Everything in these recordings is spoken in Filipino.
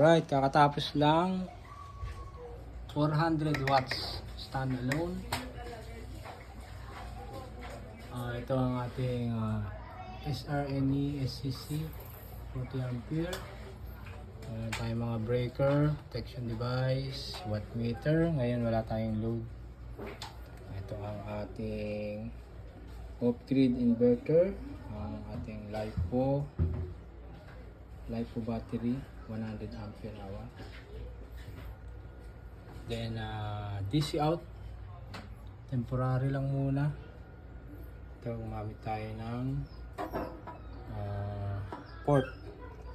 Alright, kakatapos lang. 400 watts standalone. Ito ang ating SRNE SCC 40 ampere. Meron tayong mga breaker, protection device, watt meter. Ngayon wala tayong load. Ito ang ating off-grid inverter, ang ating LiPo battery 100 ampere hour. Then DC out, temporary lang muna. Ito, gumamit tayo ng port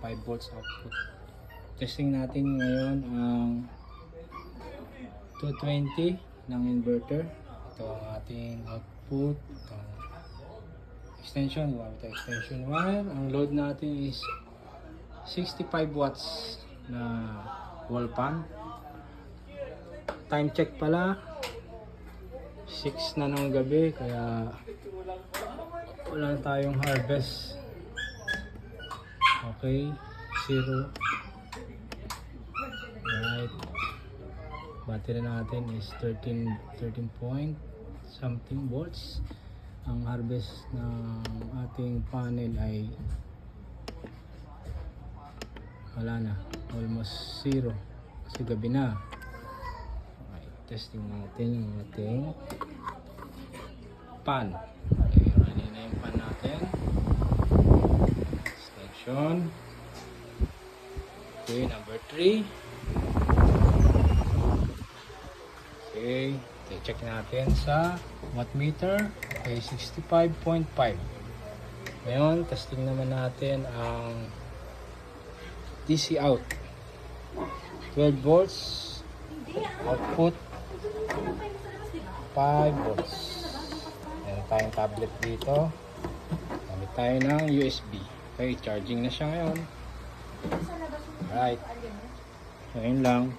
5 volts output. Testing natin ngayon ang 220 ng inverter. Ito ang ating output. Itong extension, gumamit tayo extension wire. Ang load natin is 65 watts na wall fan. Time check pala 6 na ng gabi, kaya wala tayong harvest. Okay, 0. Right, battery natin is 13 point something volts. Ang harvest ng ating panel ay wala na, almost 0 kasi gabi na. Okay, testing natin yung ating pan. Okay, ready na yung pan natin. Extension. Okay, number 3. Okay, check natin sa watt meter. Okay, 65.5. Ngayon, testing naman natin ang DC out. 12 volts. Output 5 volts. Meron tayong tablet dito. Gamit tayo ng USB. Okay, charging na siya ngayon. Alright. Ngayon lang.